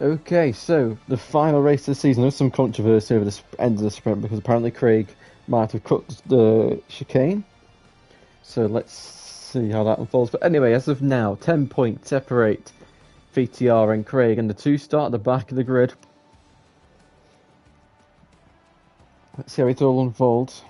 Okay, so the final race of the season. There's some controversy over the end of the sprint because apparently Craig might have cut the chicane. So let's see how that unfolds. But anyway, as of now, 10 points separate VTR and Craig, and the two start at the back of the grid. Let's see how it all unfolds.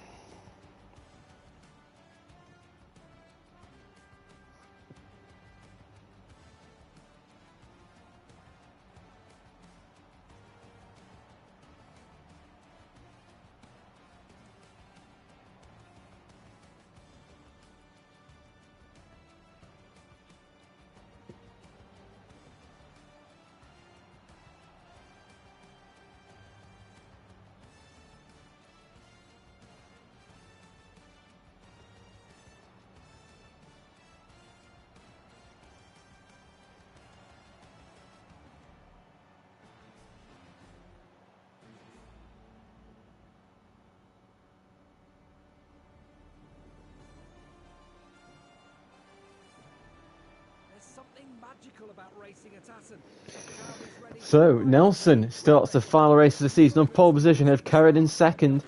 So Nelson starts the final race of the season on pole position, have Carrot in second,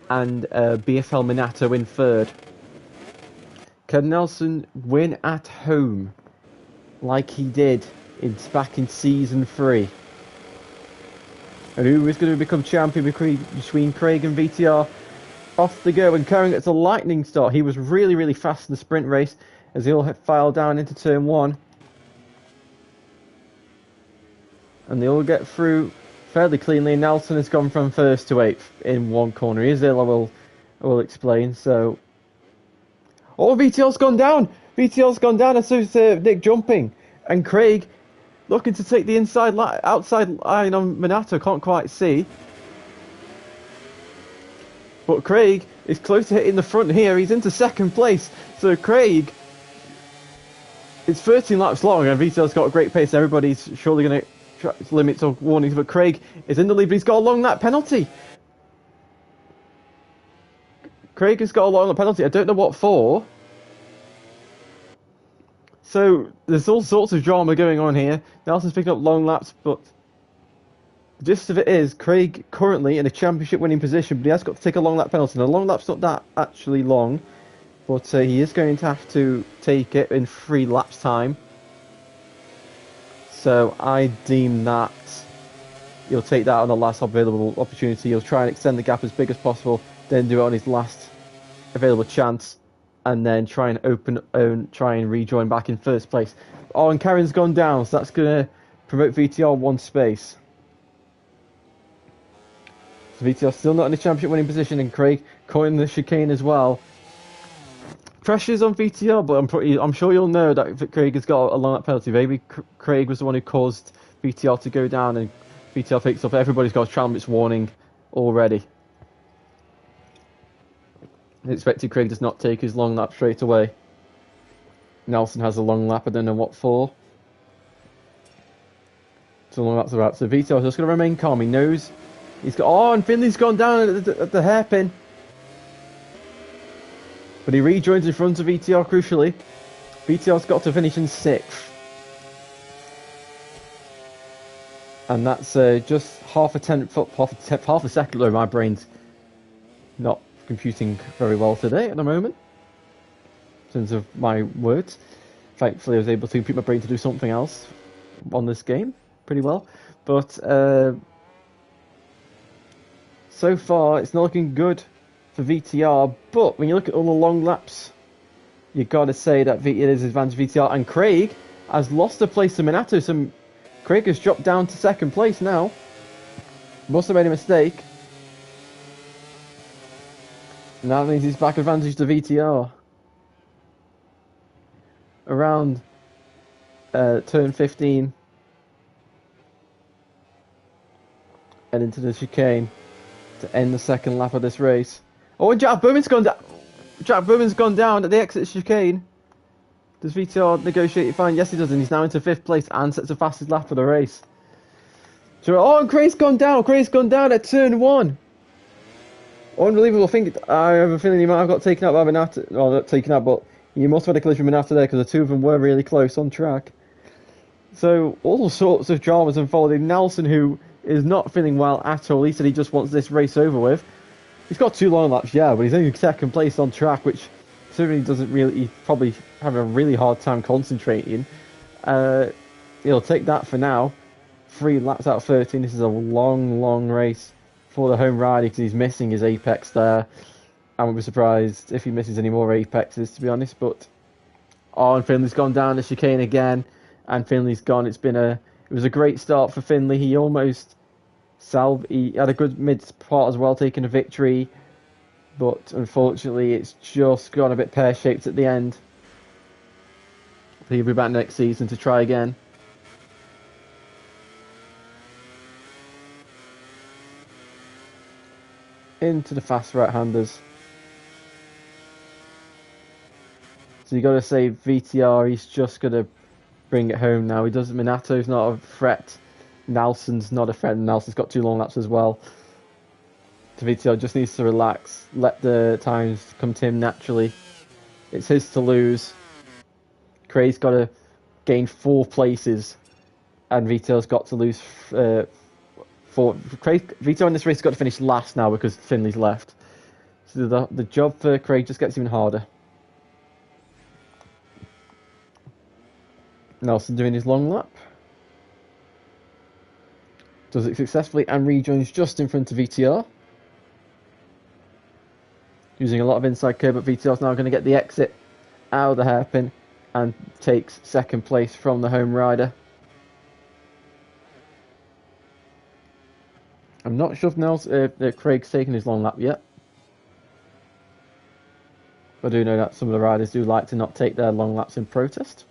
and BFL Minato in third. Can Nelson win at home like he did back in season 3? And who is going to become champion between Craig and VTR? Off they go, and Curran gets a lightning start. He was really fast in the sprint race as they all filed down into turn 1. And they all get through fairly cleanly. Nelson has gone from 1st to 8th in one corner. He is ill, I will explain. So, oh, VTL's gone down. VTL's gone down, and so is Nick jumping. And Craig looking to take the outside line on Minato. Can't quite see. But Craig is close to hitting the front here. He's into 2nd place. So Craig, it's 13 laps long, and VTL's got a great pace. Everybody's surely going to limits or warnings, but Craig is in the lead, but he's got a long lap penalty. Craig has got a long lap penalty. I don't know what for. So there's all sorts of drama going on here. Nelson's picking up long laps, but the gist of it is Craig currently in a championship winning position, but he has got to take a long lap penalty. And a long lap's not that actually long, but he is going to have to take it in 3 laps time. So I deem that he'll take that on the last available opportunity. He'll try and extend the gap as big as possible, then do it on his last available chance, and then try and rejoin back in 1st place. Oh, and Karen's gone down, so that's going to promote VTR 1 space. So VTR still not in a championship winning position, and Craig caught in the chicane as well. Pressure's on VTR, but I'm sure you'll know that Craig has got a long lap penalty. Maybe Craig was the one who caused VTR to go down, and VTR picks up. Everybody's got a tram warning already. I expected Craig does not take his long lap straight away. Nelson has a long lap, I don't know what for. So long laps are out. So VTR is just going to remain calm. He knows he's got. Oh, and Finley's gone down at the hairpin. But he rejoins in front of VTR crucially. VTR's got to finish in 6th. And that's just half a second. Though my brain's not computing very well today at the moment, in terms of my words. Thankfully, I was able to keep my brain to do something else on this game pretty well. But so far, it's not looking good for VTR, but when you look at all the long laps, you've got to say that it is advantage VTR, and Craig has lost a place to Minato, so Craig has dropped down to 2nd place now. Must have made a mistake. And that means he's back advantage to VTR. Around turn 15. And into the chicane to end the 2nd lap of this race. Oh, and Jack Bowman's gone down. Jack Bowman's gone down at the exit chicane. Does VTR negotiate fine? Yes, he does, and he's now into 5th place and sets the fastest lap of the race. So, oh, and Craig's gone down. Craig's gone down at turn 1. Unbelievable. I have a feeling he might have got taken out by Minato. Well, not taken out, but he must have had a collision with Minato there because the two of them were really close on track. So all sorts of dramas unfolding. Nelson, who is not feeling well at all, he said he just wants this race over with. He's got 2 long laps, yeah, but he's only second place on track, which certainly doesn't really. He's probably having a really hard time concentrating. He'll take that for now. 3 laps out of 13. This is a long, long race for the home rider because he's missing his apex there. I wouldn't be surprised if he misses any more apexes, to be honest. But and Finley's gone down the chicane again, and Finley's gone. It was a great start for Finley. He almost he had a good mid part as well, taking a victory, but unfortunately it's just gone a bit pear-shaped at the end. He'll be back next season to try again. Into the fast right-handers. So you got to say VTR, he's just going to bring it home now. Minato's not a threat. Nelson's not a threat. Nelson's got 2 long laps as well. So VTR just needs to relax. Let the times come to him naturally. It's his to lose. Craig's got to gain 4 places. And VTR's got to lose 4. VTR in this race has got to finish last now because Finley's left. So the job for Craig just gets even harder. Nelson doing his long lap. Does it successfully and rejoins just in front of VTR. Using a lot of inside curve, but VTR's now going to get the exit out of the hairpin and takes second place from the home rider. I'm not sure if Craig's taken his long lap yet. But I do know that some of the riders do like to not take their long laps in protest.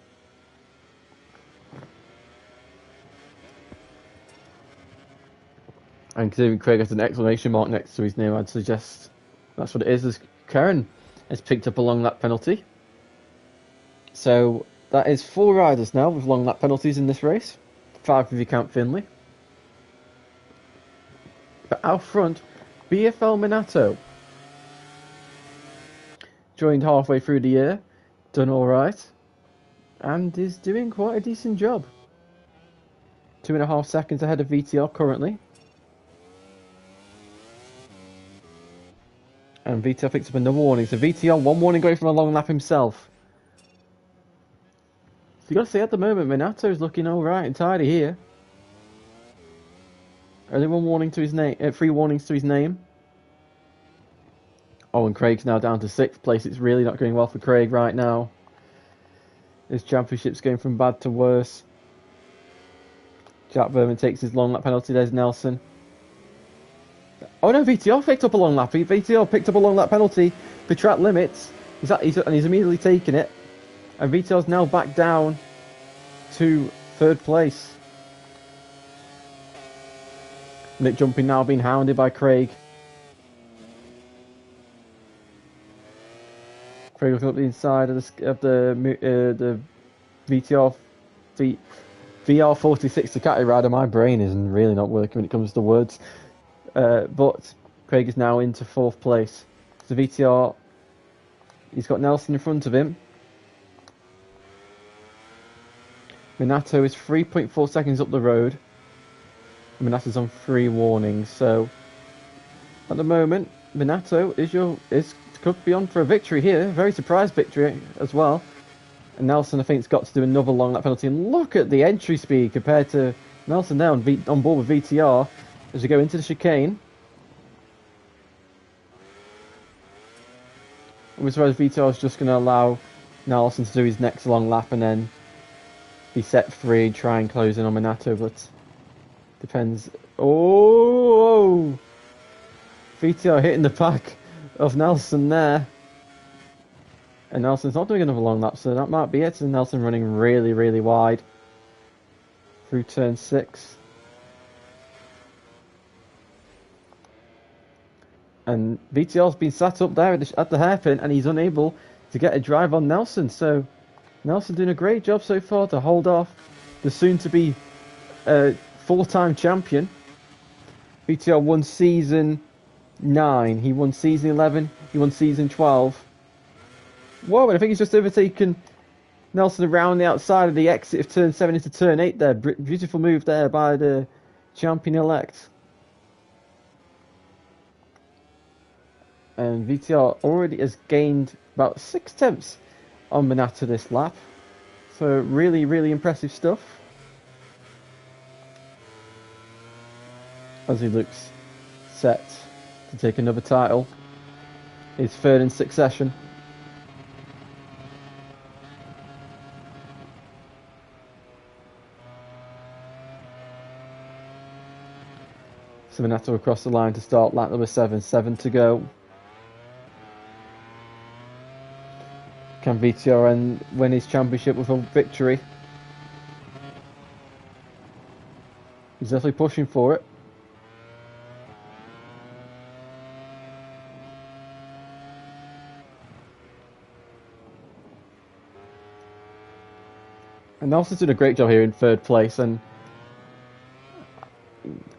And considering Craig has an exclamation mark next to his name, I'd suggest that's what it is, as Karen has picked up a long lap penalty. So that is 4 riders now with long lap penalties in this race. 5 if you count Finley. But out front, BFL Minato. Joined halfway through the year, done alright, and is doing quite a decent job. 2.5 seconds ahead of VTR currently. And VTR picks up another warning. So VTR 1 warning away from a long lap himself. So you got to say at the moment, Minato's looking alright and tidy here. Only 1 warning to his name, 3 warnings to his name. Oh, and Craig's now down to 6th place. It's really not going well for Craig right now. His championship's going from bad to worse. Jack Berman takes his long lap penalty. There's Nelson. Oh no, VTR picked up a long lap. VTR picked up a long lap penalty for track limits. And he's immediately taken it. And VTR's now back down to 3rd place. Nick Jumping now being hounded by Craig. Craig looking up the inside of the VTR VR46 Ducati rider. My brain isn't really not working when it comes to words. But Craig is now into 4th place. So VTR, he's got Nelson in front of him. Minato is 3.4 seconds up the road. Minato's on 3 warnings. So at the moment, Minato could be on for a victory here. Very surprise victory as well. And Nelson, I think, has got to do another long lap penalty. And look at the entry speed compared to Nelson now on board with VTR as we go into the chicane. I'm surprised VTR is just going to allow Nelson to do his next long lap and then be set free, try and close in on Minato, but depends. Oh! VTR hitting the back of Nelson there. And Nelson's not doing another long lap, so that might be it. And Nelson running really, really wide through turn 6. And VTR's been sat up there at the hairpin, and he's unable to get a drive on Nelson. So Nelson doing a great job so far to hold off the soon-to-be 4-time champion. VTR won season 9. He won season 11. He won season 12. Whoa, I think he's just overtaken Nelson around the outside of the exit of turn 7 into turn 8 there. Beautiful move there by the champion-elect. And VTR already has gained about 6 tenths on Minato this lap. So really, really impressive stuff. As he looks set to take another title. His third in succession. So Minato across the line to start lap number 7. 7 to go. Can VTR win his championship with a victory? He's definitely pushing for it. And Nelson's done a great job here in third place, and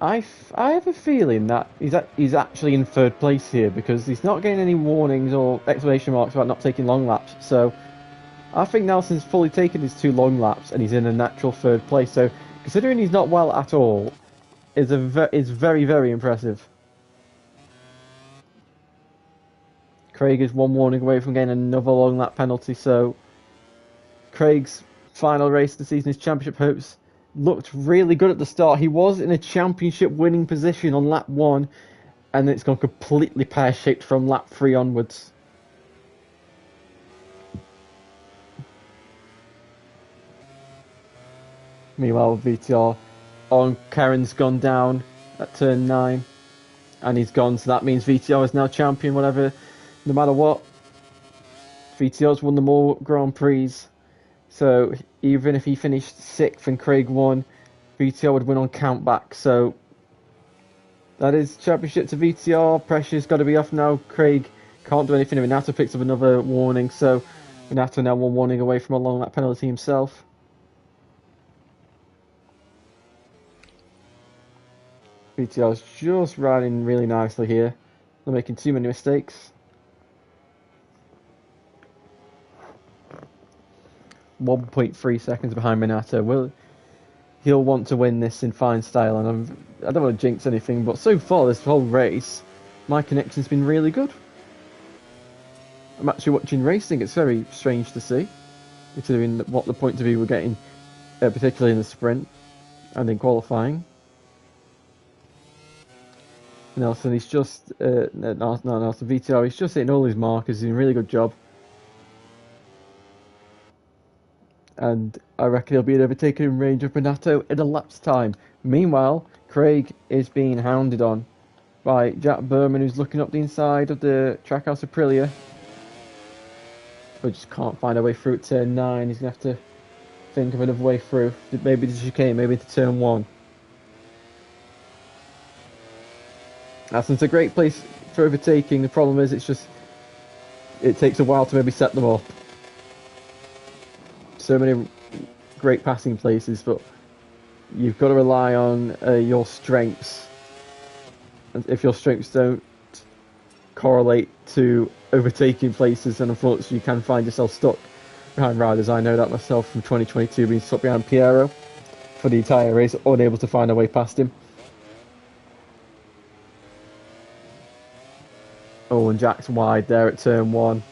I have a feeling that he's actually in third place here because he's not getting any warnings or exclamation marks about not taking long laps. So I think Nelson's fully taken his 2 long laps and he's in a natural third place. So considering he's not well at all, is very, very impressive. Craig is 1 warning away from getting another long lap penalty. So Craig's final race of the season, his championship hopes looked really good at the start. He was in a championship winning position on lap 1, and then it's gone completely pear-shaped from lap 3 onwards. Meanwhile, VTR on Karen's gone down at turn 9, and he's gone, so that means VTR is now champion, whatever, no matter what. VTR's won the more Grand Prix. So even if he finished 6th and Craig won, VTR would win on countback. So that is championship to VTR. Pressure's got to be off now. Craig can't do anything. Minato picks up another warning. So Minato now 1 warning away from a long lap penalty himself. VTR's just riding really nicely here. Not making too many mistakes. 1.3 seconds behind Minato. He'll want to win this in fine style, and I don't want to jinx anything, but so far this whole race, my connection's been really good. I'm actually watching racing. It's very strange to see, considering what the point of view we're getting, particularly in the sprint and in qualifying. Nelson, he's just Nelson VTR. He's just hitting all his markers. He's doing a really good job. And I reckon he'll be overtaken in range of Minato in a lap's time. Meanwhile, Craig is being hounded on by Jack Berman, who's looking up the inside of the Trackhouse Aprilia. But just can't find a way through at turn 9. He's going to have to think of another way through. Maybe the chicane, maybe into turn 1. That's a great place for overtaking. The problem is it takes a while to maybe set them up. So many great passing places, but you've got to rely on your strengths. And if your strengths don't correlate to overtaking places, then unfortunately you can find yourself stuck behind riders. I know that myself from 2022, being stuck behind Piero for the entire race, unable to find a way past him. Oh, and Jack's wide there at turn 1.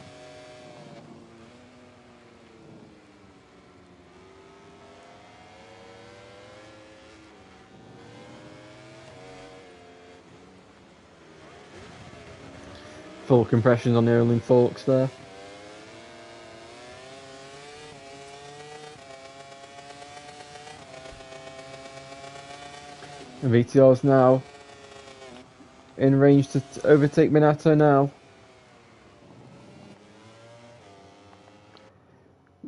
Full compressions on the Erling forks there. And VTR's now in range to overtake Minato now.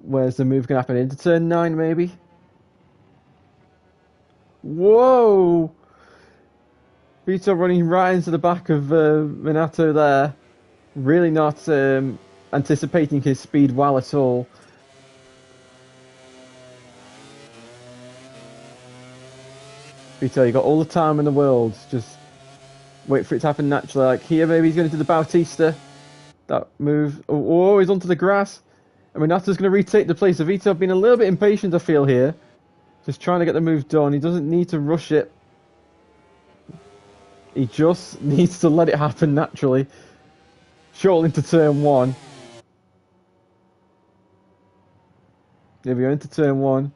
Where's the move going to happen? Into turn 9 maybe? Whoa! VTR running right into the back of Minato there. Really not anticipating his speed well at all. VTR, you got all the time in the world. Just wait for it to happen naturally. Like here, maybe he's going to do the Bautista. That move. Oh, he's onto the grass. Minato's going to retake the place. Avito being a little bit impatient, I feel, here. Just trying to get the move done. He doesn't need to rush it. He just needs to let it happen naturally. Short into turn 1. There we go, into turn 1.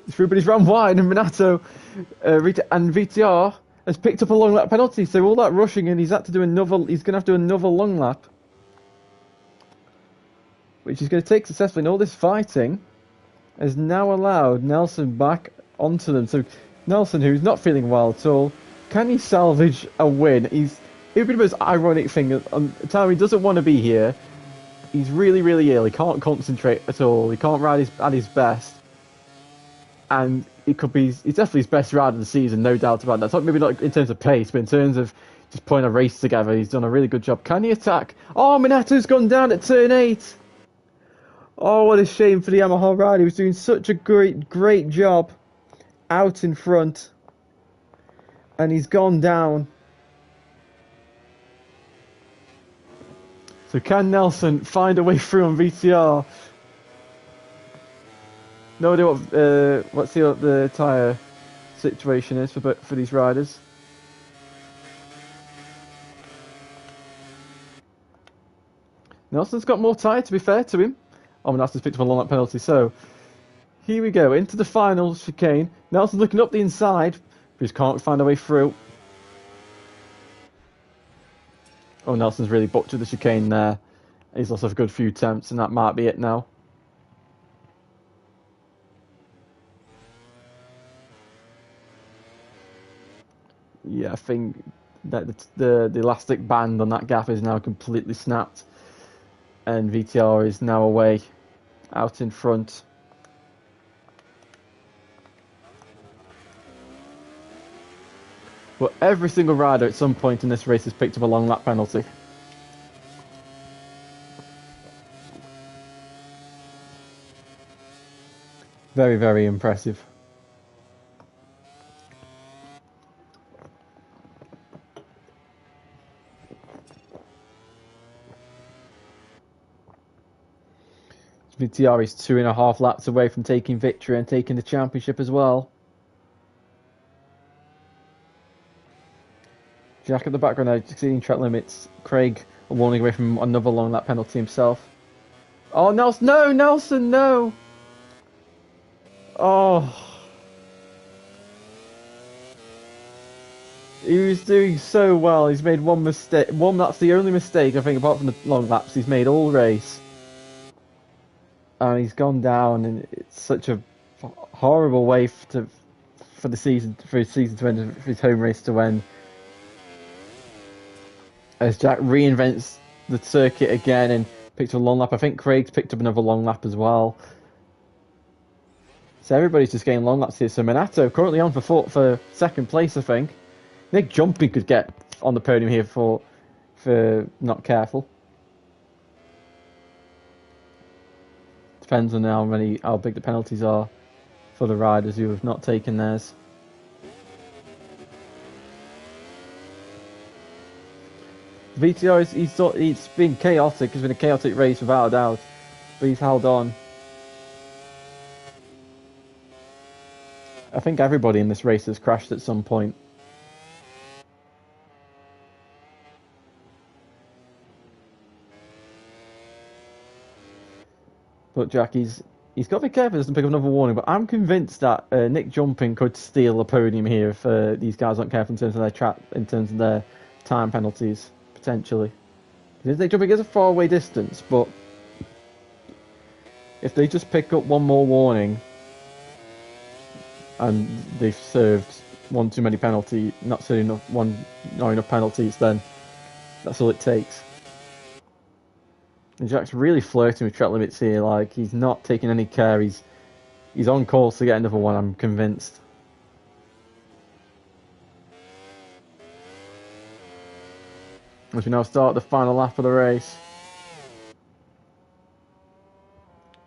Everybody's run wide, and Minato and VTR has picked up a long lap penalty. So all that rushing, and he's had to do another. He's going to have to do another long lap, which he's going to take successfully. And all this fighting has now allowed Nelson back onto them. So Nelson, who's not feeling well at all, can he salvage a win? It would be the most ironic thing. The time he doesn't want to be here. He's really, really ill. He can't concentrate at all. He can't ride at his best. And it could be, it's definitely his best ride of the season, no doubt about that. So maybe not in terms of pace, but in terms of just putting a race together, he's done a really good job. Can he attack? Oh, Minato's gone down at turn 8. Oh, what a shame for the Yamaha rider. He was doing such a great job out in front. And he's gone down. So can Nelson find a way through on VTR? No idea what the tyre situation is for these riders. Nelson's got more tyre, to be fair to him. Oh, Nelson's picked up a long lap penalty. So here we go into the final chicane. Nelson's looking up the inside, but he can't find a way through. Oh, Nelson's really butchered the chicane there. He's lost a good few attempts, and that might be it now. Yeah, I think that the elastic band on that gap is now completely snapped, and VTR is now away, out in front. But every single rider at some point in this race has picked up a long lap penalty. Very, very impressive. VTR is 2.5 laps away from taking victory and taking the championship as well. Jack at the background now, exceeding track limits. Craig a warning away from another long lap penalty himself. Oh, Nelson! No, Nelson, no! Oh. He was doing so well. He's made one mistake. That's the only mistake, I think, apart from the long laps, he's made all race. And he's gone down, and it's such a horrible way for his season to end, for his home race to end. As Jack reinvents the circuit again and picks up a long lap. I think Craig's picked up another long lap as well. So everybody's just getting long laps here. So Minato currently on for second place, I think. Nick Jumping could get on the podium here for not careful. Depends on how big the penalties are for the riders who have not taken theirs. VTR it's been chaotic. It's been a chaotic race without a doubt, but he's held on. I think everybody in this race has crashed at some point. But Jack, he's got to be careful he doesn't pick up another warning, but I'm convinced that Nick Jumping could steal a podium here if these guys aren't careful in terms of their time penalties, potentially. Because Nick Jumping is a faraway distance, but if they just pick up one more warning and they've served one too many penalties, not enough penalties, then that's all it takes. And Jack's really flirting with track limits here, like he's not taking any care. He's on course to get another one, I'm convinced. As we now start the final lap of the race.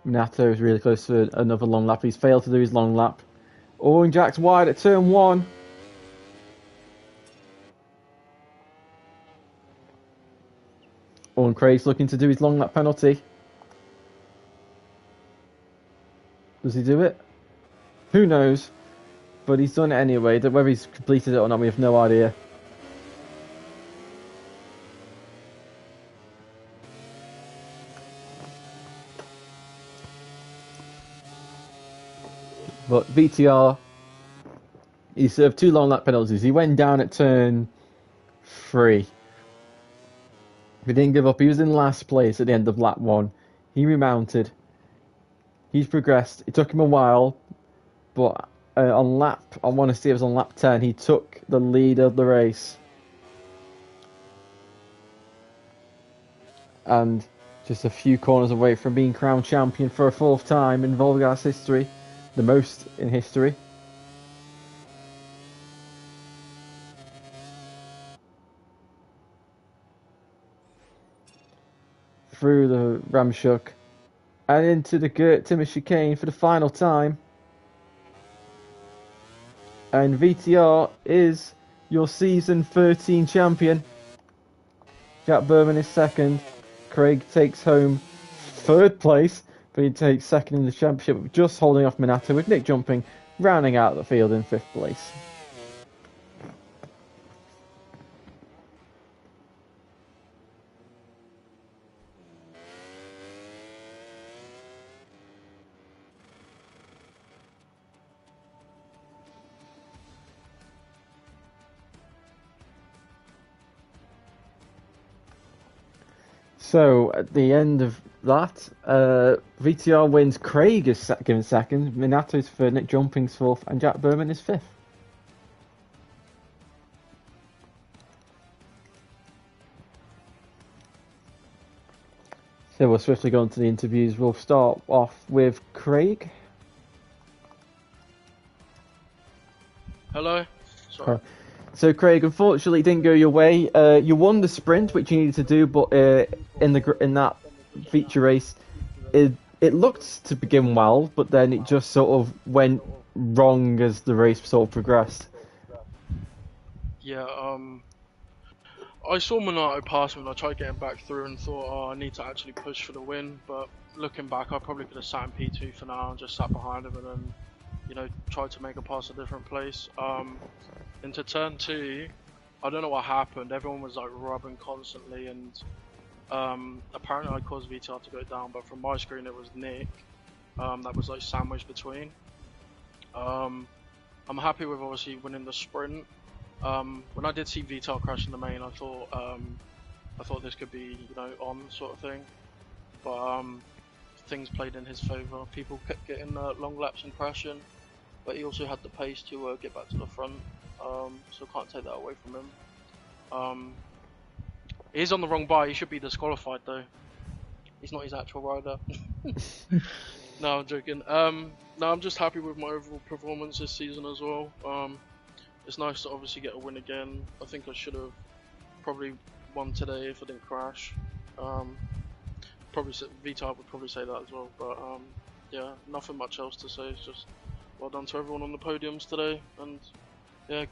Minato is really close to another long lap. He's failed to do his long lap. Oh, and Jack's wide at turn 1. Owen Craig's looking to do his long lap penalty. Does he do it? Who knows? But he's done it anyway. Whether he's completed it or not, we have no idea. But VTR, he served 2 long lap penalties. He went down at turn 3. He didn't give up. He was in last place at the end of lap 1. He remounted. He's progressed. It took him a while, but I want to say it was on lap 10, he took the lead of the race. And just a few corners away from being crowned champion for a 4th time in VollGazz's history. The most in history. Through the Ramshook and into the Gert Timmer chicane for the final time. And VTR is your season 13 champion. Jack Berman is 2nd. Craig takes home 3rd place, but he takes 2nd in the championship, just holding off Minato, with Nick jumping, rounding out the field in 5th place. So at the end of that, VTR wins. Craig is given 2nd, Minato is 3rd, Nick Jumping's 4th, and Jack Berman is 5th. So we'll swiftly go on to the interviews. We'll start off with Craig. Hello. Sorry. So Craig, unfortunately, it didn't go your way. You won the sprint, which you needed to do, but in that feature race, it looked to begin well, but then it just sort of went wrong as the race sort of progressed. Yeah. I saw Minato pass me and I tried getting back through and thought, oh, I need to actually push for the win. But looking back, I probably could have sat in P2 for now and just sat behind him and then, tried to make a pass a different place. Into turn 2, I don't know what happened. Everyone was like rubbing constantly, and apparently I caused VTR to go down. But from my screen, it was Nick that was like sandwiched between. I'm happy with obviously winning the sprint. When I did see VTR crash in the main, I thought this could be on sort of thing, but things played in his favour. People kept getting long laps and crashing, but he also had the pace to get back to the front. So can't take that away from him. He's on the wrong bike. He should be disqualified though. He's not his actual rider. No, I'm joking. No, I'm just happy with my overall performance this season as well. It's nice to obviously get a win again. I think I should have probably won today if I didn't crash. Probably VTAR would probably say that as well. But yeah, nothing much else to say. It's just well done to everyone on the podiums today, and yeah.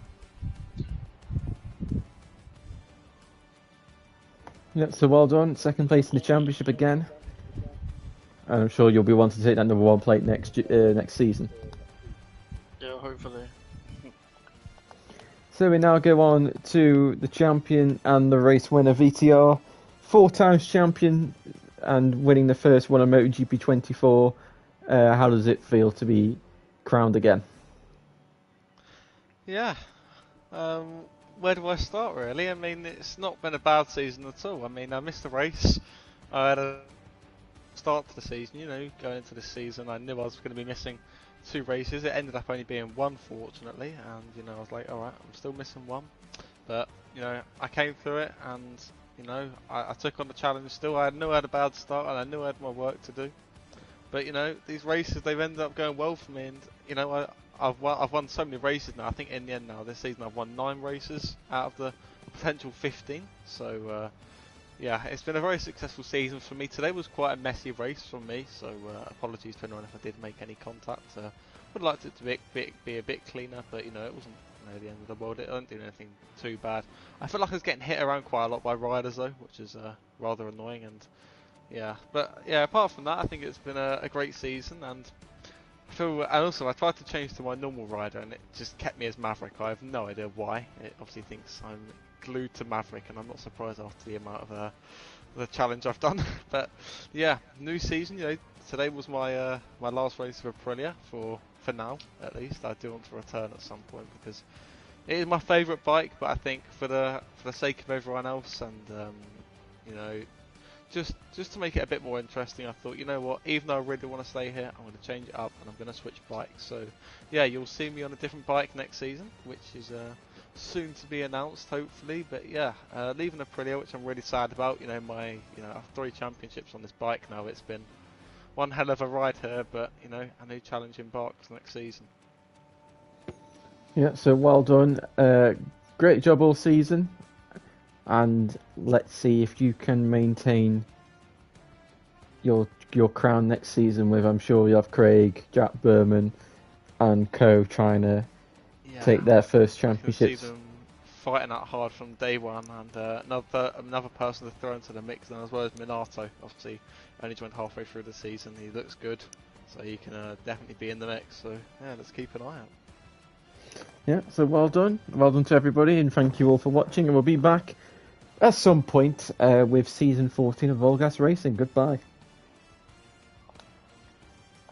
Yep, so well done. 2nd place in the championship again. And I'm sure you'll be wanting to take that number 1 plate next season. Yeah, hopefully. So we now go on to the champion and the race winner, VTR. 4 times champion and winning the first one on MotoGP 24. How does it feel to be crowned again? Yeah. Where do I start, really? I mean, it's not been a bad season at all. I mean, I missed the race. I had a start to the season, going into this season. I knew I was going to be missing 2 races. It ended up only being 1, fortunately, and I was like, alright, I'm still missing 1, but I came through it, and I took on the challenge still. I knew I had a bad start and I knew I had my work to do, but these races, they've ended up going well for me, and I've won so many races now. I think in the end now this season I've won 9 races out of the potential 15, so yeah, it's been a very successful season for me. Today was quite a messy race for me, so apologies to anyone if I did make any contact. Would like it to be a bit cleaner, but it the end of the world. It don't do anything too bad. I feel like I was getting hit around quite a lot by riders though, which is rather annoying. And yeah, but yeah, apart from that, I think it's been a great season. And and also I tried to change to my normal rider, and it just kept me as Maverick. I have no idea why. It obviously thinks I'm glued to Maverick, and I'm not surprised after the amount of the challenge I've done. But yeah, new season. Today was my my last race of Aprilia for now, at least. I do want to return at some point because it is my favourite bike. But I think for the sake of everyone else, and just to make it a bit more interesting, I thought, you know what, even though I really want to stay here, I'm going to change it up and I'm going to switch bikes. So yeah, you'll see me on a different bike next season, which is soon to be announced, hopefully. But yeah, leaving Aprilia, which I'm really sad about. I have 3 championships on this bike now. It's been one hell of a ride here, but a new challenge embarks next season. Yeah, so well done. Great job all season. And let's see if you can maintain your crown next season with, I'm sure you have Craig, Jack Berman and co trying to take their first championships. See them fighting that hard from day one, and another person to throw into the mix then, as well as Minato. Obviously only joined halfway through the season. He looks good, so he can definitely be in the mix. So yeah, let's keep an eye out. Yeah, so well done to everybody, and thank you all for watching, and we'll be back at some point with season 14 of VollGazzRacing. Goodbye.